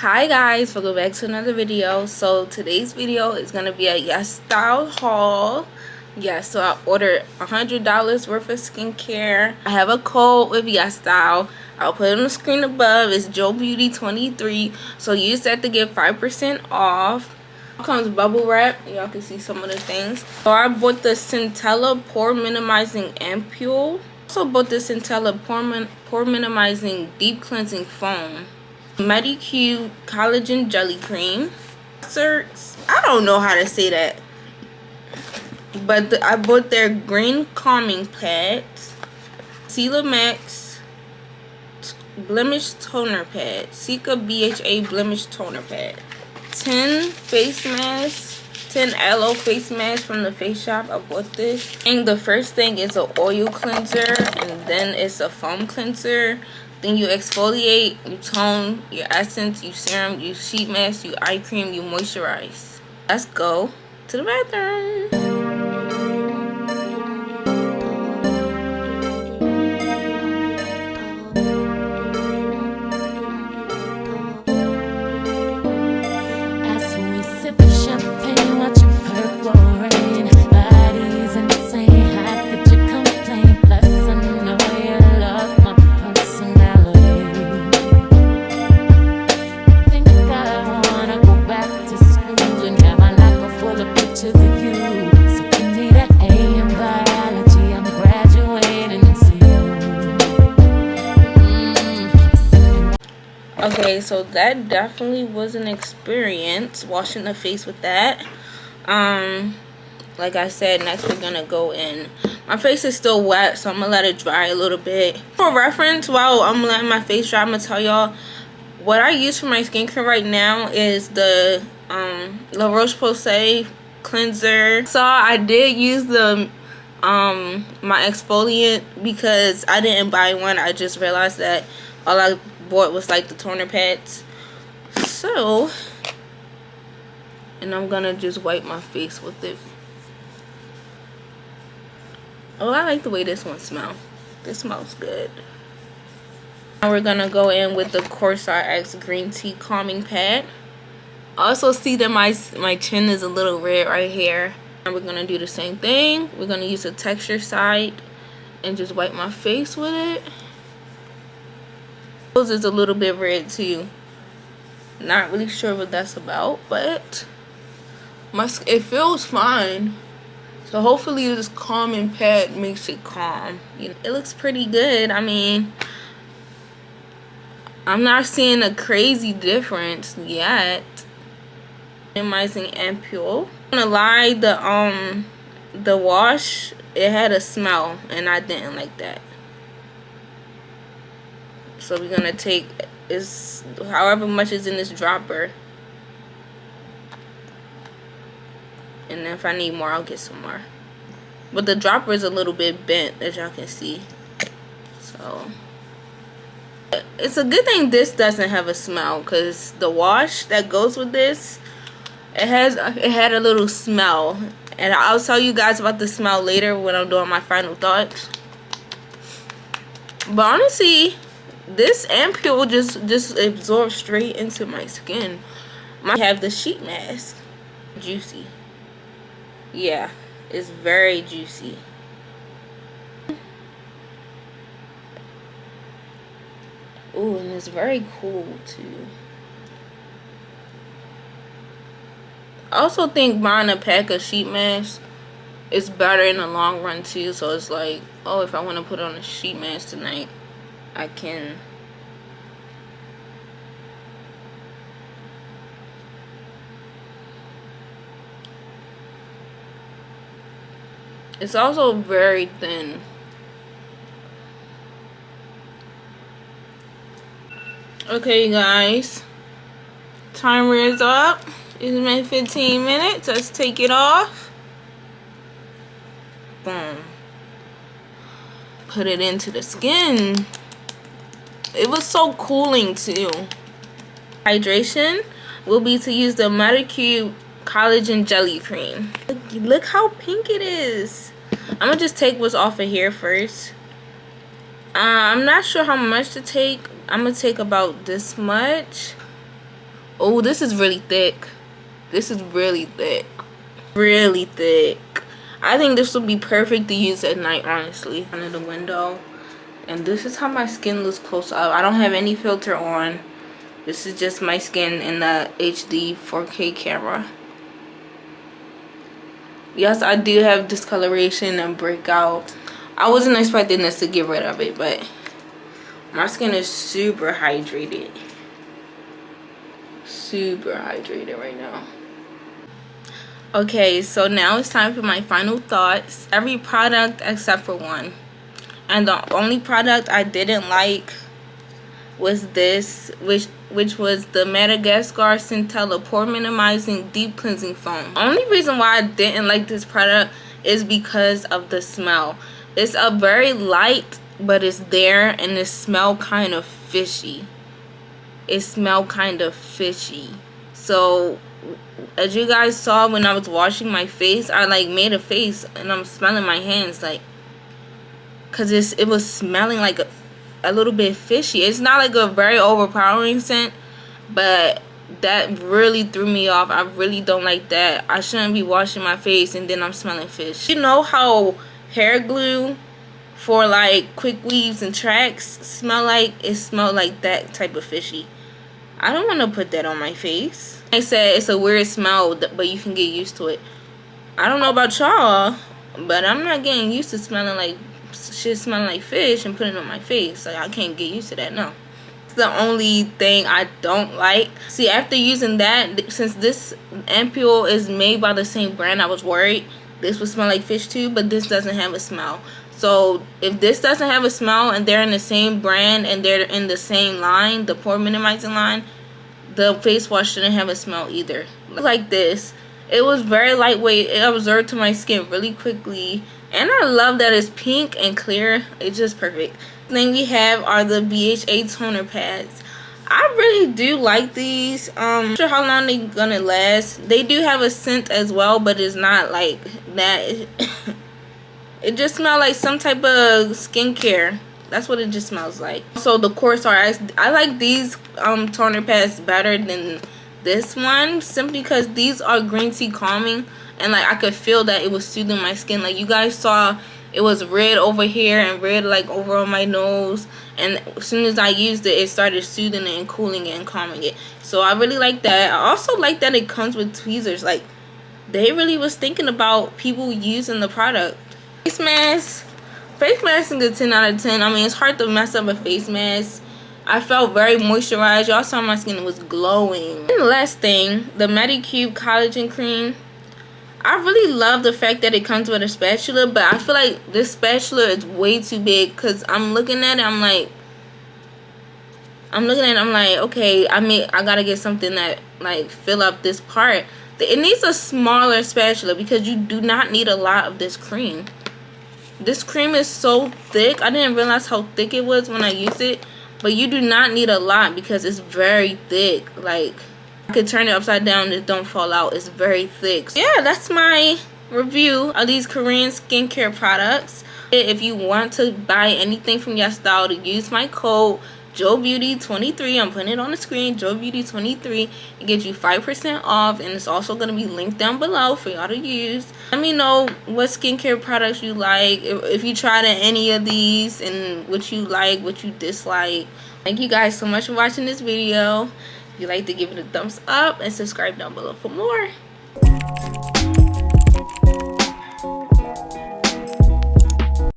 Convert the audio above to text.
Hi guys, welcome back to another video. So today's video is gonna be a YesStyle haul. So I ordered $100 worth of skincare. I have a code with YesStyle. I'll put it on the screen above. It's JoeBeauty23. So use that to get 5% off. It comes bubble wrap. Y'all can see some of the things. So I bought the Centella Pore Minimizing Ampule. Also bought the Centella Pore Minimizing Deep Cleansing Foam. Medicube Collagen Jelly Cream. I don't know how to say that. But I bought their green calming pads. Max Blemish Toner Pad. Sika BHA Blemish Toner Pad. 10 face masks. 10 aloe face masks from the Face Shop. I bought this. And the first thing is an oil cleanser. And then it's a foam cleanser. Then you exfoliate, you tone, your essence, you serum, you sheet mask, you eye cream, you moisturize. Let's go to the bathroom. Okay, so that definitely was an experience, washing the face with that. Like I said, next we're gonna go in. My face is still wet, so I'm gonna let it dry a little bit. For reference, while I'm letting my face dry, I'm gonna tell y'all what I use for my skincare right now is the La Roche-Posay cleanser. So I did use the my exfoliant because I didn't buy one. I just realized that all I bought was like the toner pads. So, and I'm gonna just wipe my face with it. Oh, I like the way this one smells. This smells good. Now we're gonna go in with the Corsair X Green Tea Calming Pad. I also see that my chin is a little red right here. And we're gonna do the same thing. We're gonna use the texture side and just wipe my face with it. Is a little bit red too. Not really sure what that's about, but it feels fine. So hopefully this calming pad makes it calm. You know, it looks pretty good. I mean, I'm not seeing a crazy difference yet. Minimizing ampule. I'm gonna lie, the wash, it had a smell and I didn't like that. So we're gonna take however much is in this dropper, and then if I need more, I'll get some more. But the dropper is a little bit bent, as y'all can see. So it's a good thing this doesn't have a smell, because the wash that goes with this, it had a little smell, and I'll tell you guys about the smell later when I'm doing my final thoughts. But honestly, this ampule just absorbs straight into my skin. I have the sheet mask. Juicy. Yeah, it's very juicy. Ooh, and it's very cool too. I also think buying a pack of sheet masks is better in the long run too. So it's like, oh, if I want to put on a sheet mask tonight, I can. It's also very thin. Okay, guys. Timer is up. It's been 15 minutes. Let's take it off. Boom. Put it into the skin. It was so cooling too. Hydration will be to use the Medicube Collagen Jelly Cream. Look how pink it is. I'm gonna just take what's off of here first. I'm not sure how much to take. I'm gonna take about this much. Oh, this is really thick. This is really thick. Really thick. I think this would be perfect to use at night, honestly. Under the window. And this is how my skin looks close up. I don't have any filter on. This is just my skin in the HD 4K camera. Yes, I do have discoloration and breakout. I wasn't expecting this to get rid of it, but my skin is super hydrated. Super hydrated right now. Okay, so now it's time for my final thoughts. Every product except for one. And the only product I didn't like was this, which was the Madagascar Centella Pore Minimizing Deep Cleansing Foam. The only reason why I didn't like this product is because of the smell. It's a very light, but it's there, and it smells kind of fishy. It smelled kind of fishy. So as you guys saw when I was washing my face, I like made a face and I'm smelling my hands, like, cause it was smelling like a little bit fishy. It's not like a very overpowering scent, but that really threw me off. I really don't like that. I shouldn't be washing my face and then I'm smelling fish. You know how hair glue for like quick weaves and tracks smell like? It smelled like that type of fishy. I don't want to put that on my face. They said it's a weird smell, but you can get used to it. I don't know about y'all, but I'm not getting used to smelling like shit, smelling like fish and putting it on my face. Like, I can't get used to that, no. It's the only thing I don't like. See, after using that, since this ampule is made by the same brand, I was worried this would smell like fish too, but this doesn't have a smell. So if this doesn't have a smell and they're in the same brand and they're in the same line, the pore minimizing line, the face wash shouldn't have a smell either. Like this, it was very lightweight. It absorbed to my skin really quickly, and I love that it's pink and clear. It's just perfect. Then we have are the BHA toner pads. I really do like these. I'm not sure how long they're gonna last. They do have a scent as well, but it's not like that. It just smells like some type of skincare. That's what it just smells like. So the Corsair, I like these toner pads better than this one, simply because these are green tea calming, and like I could feel that it was soothing my skin. Like you guys saw, it was red over here and red like over on my nose, and as soon as I used it, it started soothing it and cooling it and calming it. So I really like that. I also like that it comes with tweezers. Like, they really was thinking about people using the product. Face mask. Face mask is a 10 out of 10. I mean, it's hard to mess up a face mask. I felt very moisturized. Y'all saw my skin was glowing. And the last thing, the Medicube Collagen Cream. I really love the fact that it comes with a spatula, but I feel like this spatula is way too big, because I'm looking at it, I'm like, okay, I gotta get something that like fill up this part. It needs a smaller spatula because you do not need a lot of this cream. This cream is so thick. I didn't realize how thick it was when I used it, but you do not need a lot because it's very thick. Like, I could turn it upside down and it don't fall out. It's very thick. So yeah, that's my review of these Korean skincare products. If you want to buy anything from YesStyle, to use my code JoeBeauty23. I'm putting it on the screen, JoeBeauty23. It gives you 5% off, and it's also going to be linked down below for y'all to use. Let me know what skincare products you like, if you tried any of these, and what you like, what you dislike. Thank you guys so much for watching this video. If you like to give it a thumbs up and subscribe down below for more.